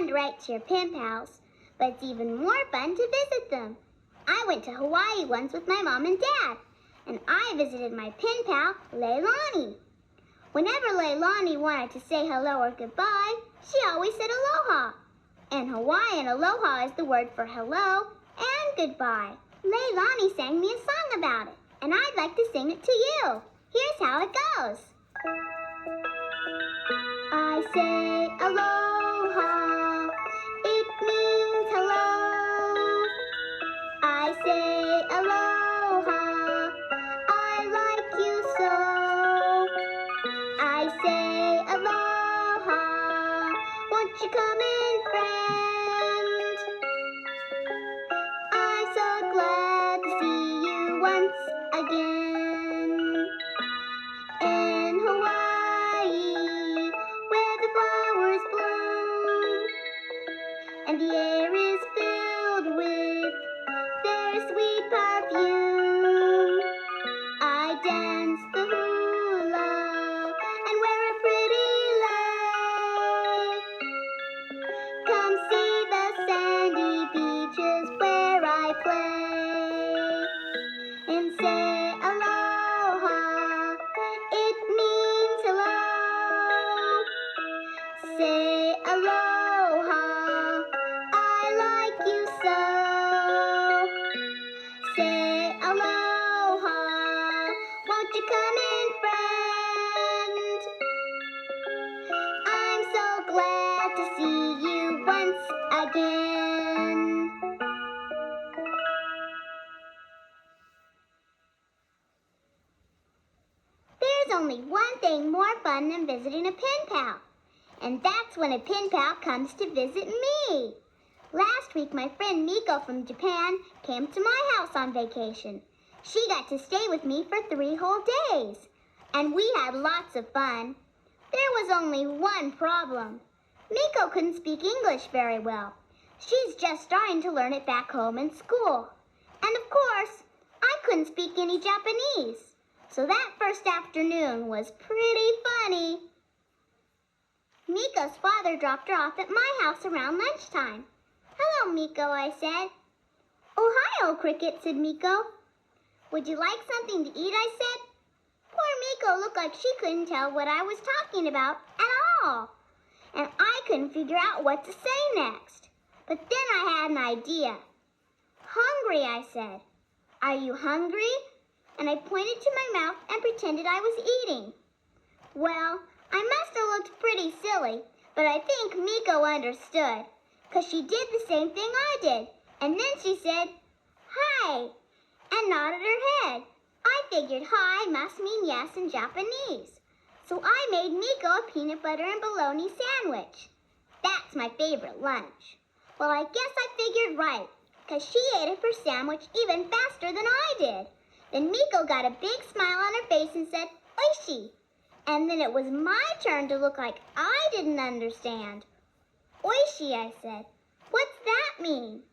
fun to write to your pen pals, but it's even more fun to visit them. I went to Hawaii once with my mom and dad, and I visited my pen pal, Leilani. Whenever Leilani wanted to say hello or goodbye, she always said aloha. In Hawaiian, aloha is the word for hello and goodbye. Leilani sang me a song about it, and I'd like to sing it to you. Here's how it goes. I say aloha, it means hello. I say aloha, I like you so. I say aloha, won't you come in, friend? I'm so glad to see you once again. In Hawaii, where the flowers bloom, and the air is filled with their sweet perfume, I dance the hula and wear a pretty lei. Come see the sandy beaches where I play, and say aloha, it means hello. Say aloha, I like you so. Say aloha, won't you come in, friend? I'm so glad to see you once again. There's only one thing more fun than visiting a pen pal, and that's when a pen pal comes to visit me. Last week, my friend Miko from Japan came to my house on vacation. She got to stay with me for 3 whole days, and we had lots of fun. There was only one problem. Miko couldn't speak English very well. She's just starting to learn it back home in school. And of course, I couldn't speak any Japanese. So that first afternoon was pretty funny. Miko's father dropped her off at my house around lunchtime. Hello, Miko, I said. Ohio, Cricket, said Miko. Would you like something to eat, I said. Poor Miko looked like she couldn't tell what I was talking about at all. And I couldn't figure out what to say next. But then I had an idea. Hungry, I said. Are you hungry? And I pointed to my mouth and pretended I was eating. Well, I must have looked pretty silly, but I think Miko understood, 'cause she did the same thing I did. And then she said, hi, and nodded her head. I figured hi must mean yes in Japanese. So I made Miko a peanut butter and bologna sandwich. That's my favorite lunch. Well, I guess I figured right, 'cause she ate up her sandwich even faster than I did. Then Miko got a big smile on her face and said, Oishi. And then it was my turn to look like I didn't understand. Oishi, I said. What's that mean?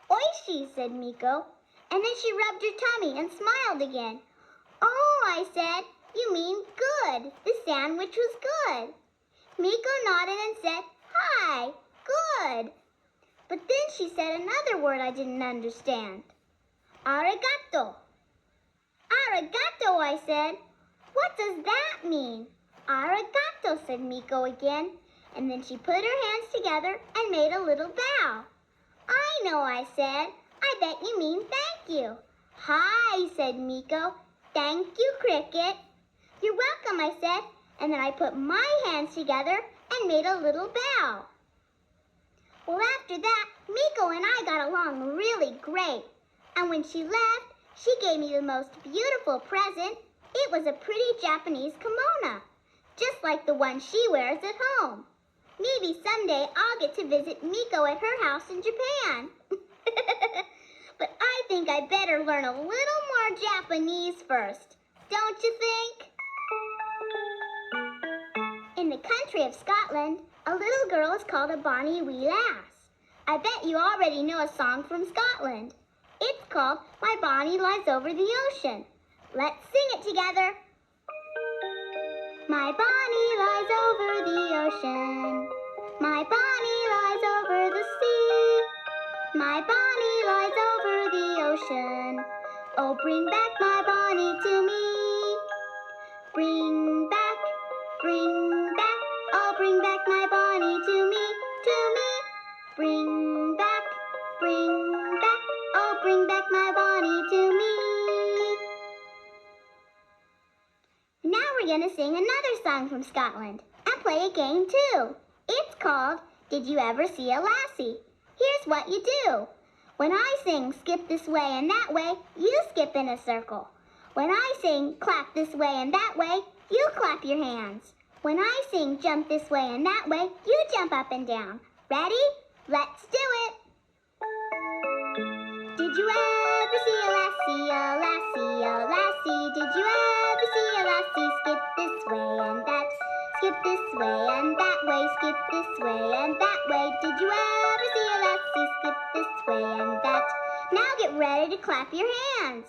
Oishi, said Miko. And then she rubbed her tummy and smiled again. Oh, I said, you mean good. The sandwich was good. Miko nodded and said, hi, good. But then she said another word I didn't understand. Arigato. Arigato, I said. What does that mean? Arigato, said Miko again. And then she put her hands together and made a little bow. I know, I said. I bet you mean thank you. Hi, said Miko. Thank you, Cricket. You're welcome, I said. And then I put my hands together and made a little bow. Well, after that, Miko and I got along really great. And when she left, she gave me the most beautiful present. It was a pretty Japanese kimono, just like the one she wears at home. Maybe someday I'll get to visit Miko at her house in Japan. But I think I better learn a little more Japanese first, don't you think? In the country of Scotland, a little girl is called a bonny wee lass. I bet you already know a song from Scotland. It's called My Bonnie Lies Over the Ocean. Let's sing it together. My bonnie lies over the ocean. My Bonnie lies over the sea. My Bonnie lies over the ocean. Oh, bring back my Bonnie to me. Bring back, oh, bring back my Bonnie to me, to me. Bring back, oh, bring back my Bonnie to me. Now we're going to sing another song from Scotland and play a game too. It's called Did You Ever See a Lassie? Here's what you do. When I sing skip this way and that way, you skip in a circle. When I sing clap this way and that way, you clap your hands. When I sing jump this way and that way, you jump up and down. Ready? Let's do it. Did you ever see a lassie, a lassie, a lassie? Did you ever see a lassie skip this way and that? Skip this way and that way, skip this way and that way. Did you ever see a lassie skip this way and that? Now get ready to clap your hands.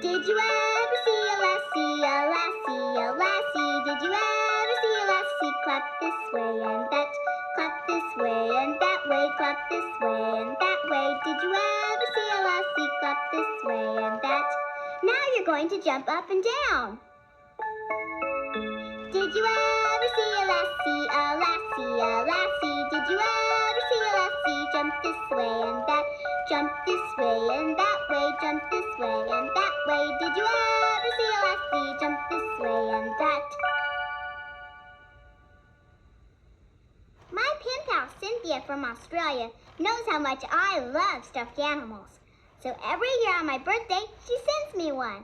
Did you ever see a lassie, a lassie, a lassie? Did you ever see a lassie clap this way and that? Clap this way and that way, clap this way and that way. Did you ever see a lassie clap this way and that? Now you're going to jump up and down. Did you ever see a lassie, a lassie, a lassie? Did you ever see a lassie jump this way and that? Jump this way and that way, jump this way and that way. Did you ever see a lassie jump this way and that? My pen pal Cynthia from Australia knows how much I love stuffed animals. So every year on my birthday, she sends me one.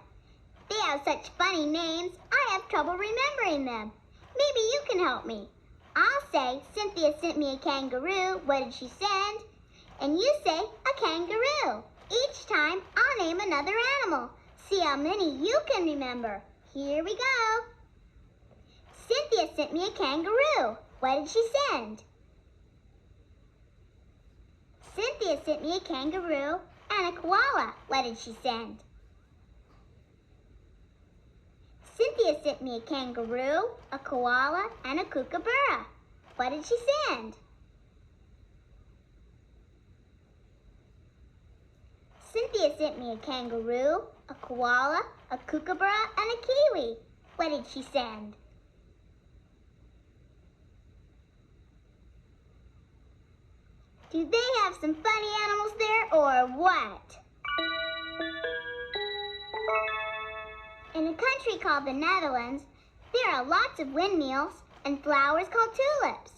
They have such funny names, I have trouble remembering them. Maybe you can help me. I'll say, Cynthia sent me a kangaroo, what did she send? And you say, a kangaroo. Each time, I'll name another animal. See how many you can remember. Here we go. Cynthia sent me a kangaroo. What did she send? Cynthia sent me a kangaroo and a koala. What did she send? Cynthia sent me a kangaroo, a koala, and a kookaburra. What did she send? Cynthia sent me a kangaroo, a koala, a kookaburra, and a kiwi. What did she send? Do they have some funny animals there or what? In a country called the Netherlands, there are lots of windmills and flowers called tulips.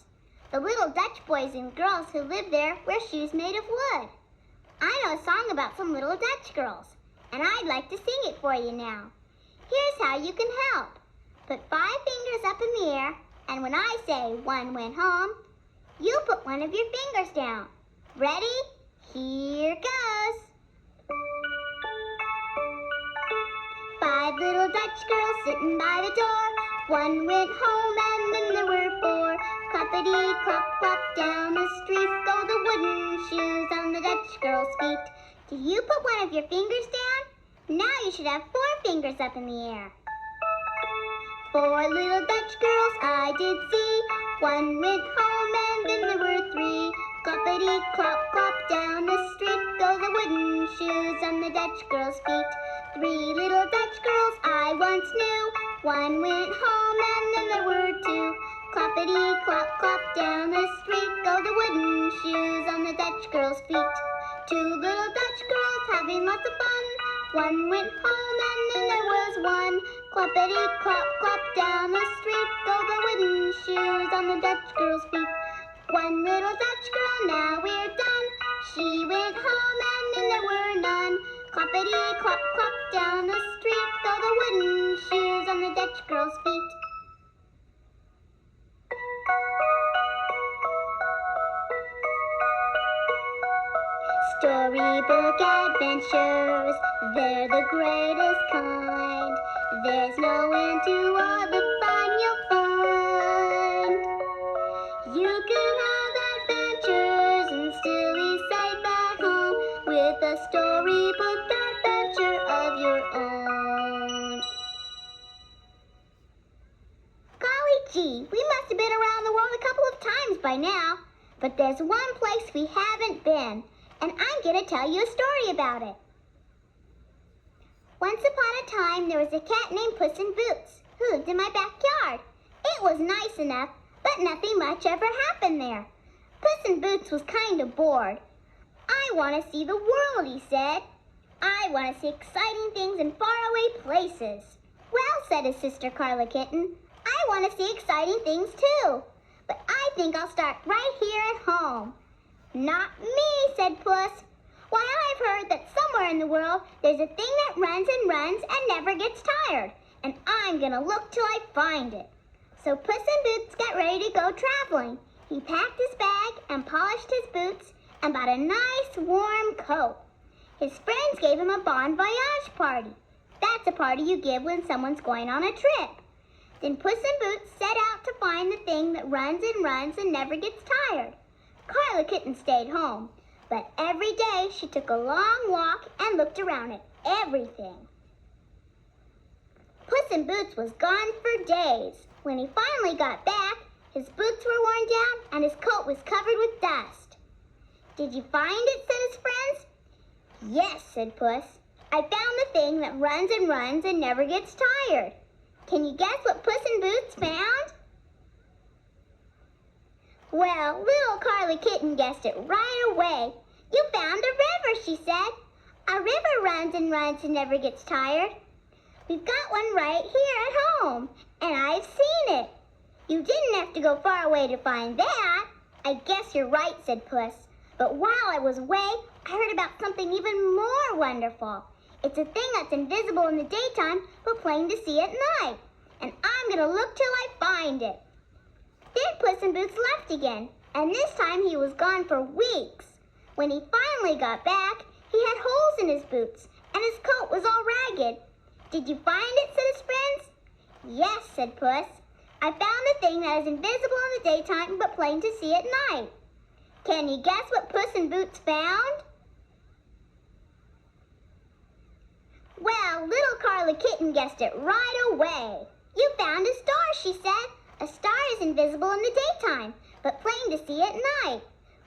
The little Dutch boys and girls who live there wear shoes made of wood. I know a song about some little Dutch girls, and I'd like to sing it for you now. Here's how you can help. Put 5 fingers up in the air, and when I say one went home, you put one of your fingers down. Ready? Here goes. 5 little Dutch girls sitting by the door. One went home and then there were 4. Cloppity clop clop down the street go the wooden shoes on the Dutch girls' feet. Did you put one of your fingers down? Now you should have 4 fingers up in the air. 4 little Dutch girls I did see. One went home and then there were 3. Cloppity clop clop down the street go the wooden shoes on the Dutch girls' feet. 3 little Dutch girls I once knew. One went home and then there were 2. Cloppity clop clop down the street go the wooden shoes on the Dutch girls' feet. 2 little Dutch girls having lots of fun. One went home and then there was 1. Cloppity clop clop down the street go the wooden shoes on the Dutch girls' feet. 1 little Dutch girl, now we're done. She went home and then there were none. Cloppity clop clop down the street go the wooden shoes on the Dutch girls' feet. Storybook adventures, they're the greatest kind. There's no end to all the fun you'll find. You can have adventures and still be safe at home with a storybook adventure of your own. Golly gee, we must have been around the world a couple by now, but there's one place we haven't been, and I'm going to tell you a story about it. Once upon a time, there was a cat named Puss in Boots who lived in my backyard. It was nice enough, but nothing much ever happened there. Puss in Boots was kind of bored. "I want to see the world," he said. "I want to see exciting things in faraway places." "Well," said his sister Carla Kitten, "I want to see exciting things too. But I think I'll start right here at home." "Not me," said Puss. "Why, I've heard that somewhere in the world there's a thing that runs and runs and never gets tired, and I'm going to look till I find it." So Puss in Boots got ready to go traveling. He packed his bag and polished his boots and bought a nice warm coat. His friends gave him a bon voyage party. That's a party you give when someone's going on a trip. Then Puss in Boots set out to find the thing that runs and never gets tired. Carla Kitten stayed home, but every day she took a long walk and looked around at everything. Puss in Boots was gone for days. When he finally got back, his boots were worn down and his coat was covered with dust. "Did you find it?" said his friends. "Yes," said Puss. "I found the thing that runs and never gets tired." Can you guess what Puss in Boots found? Well, little Carla Kitten guessed it right away. "You found a river," she said. "A river runs and never gets tired. We've got one right here at home, and I've seen it." "You didn't have to go far away to find that." "I guess you're right," said Puss. "But while I was away, I heard about something even more wonderful. It's a thing that's invisible in the daytime, but plain to see at night. And I'm going to look till I find it." Then Puss in Boots left again, and this time he was gone for weeks. When he finally got back, he had holes in his boots, and his coat was all ragged. "Did you find it?" said his friends. "Yes," said Puss. "I found the thing that is invisible in the daytime, but plain to see at night." Can you guess what Puss in Boots found? Well, little Carla Kitten guessed it right away. "You found a star," she said. "A star is invisible in the daytime, but plain to see at night.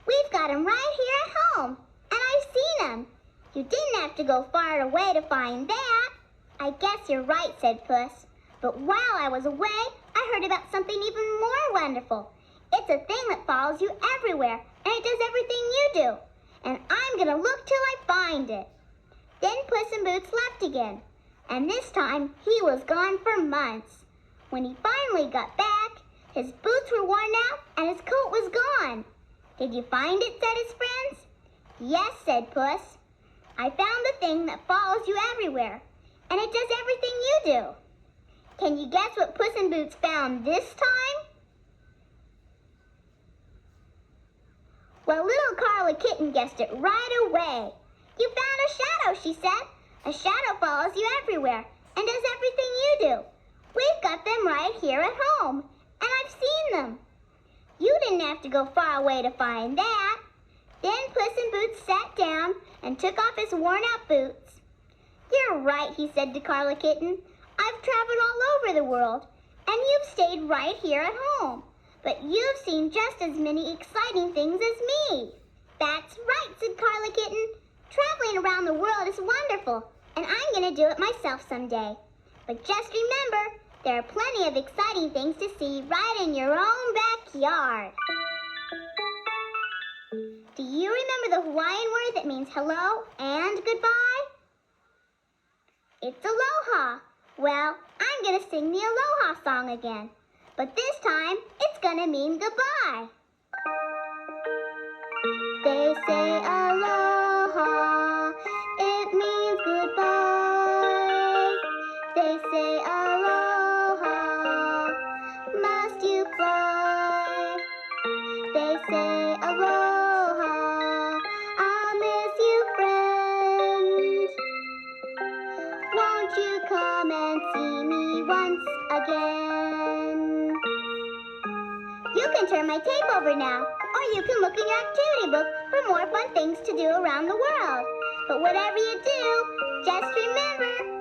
We've got 'em right here at home, and I've seen 'em. You didn't have to go far away to find that." "I guess you're right," said Puss. "But while I was away, I heard about something even more wonderful. It's a thing that follows you everywhere, and it does everything you do. And I'm going to look till I find it." Then Puss in Boots left again, and this time he was gone for months. When he finally got back, his boots were worn out and his coat was gone. "Did you find it?" said his friends. "Yes," said Puss. "I found the thing that follows you everywhere, and it does everything you do." Can you guess what Puss in Boots found this time? Well, little Carla Kitten guessed it right away. "You found a shadow," she said. "A shadow follows you everywhere and does everything you do. We've got them right here at home, and I've seen them. You didn't have to go far away to find that." Then Puss in Boots sat down and took off his worn-out boots. "You're right," he said to Carla Kitten. "I've traveled all over the world, and you've stayed right here at home. But you've seen just as many exciting things as me." "That's right," said Carla Kitten. "Traveling around the world is wonderful, and I'm going to do it myself someday. But just remember, there are plenty of exciting things to see right in your own backyard." Do you remember the Hawaiian word that means hello and goodbye? It's aloha. Well, I'm going to sing the aloha song again, but this time it's going to mean goodbye. They say aloha, it means goodbye. They say aloha, must you fly? They say aloha, I'll miss you, friend. Won't you come and see me once again? You can turn my tape over now, or you can look in your activity book for more fun things to do around the world. But whatever you do, just remember,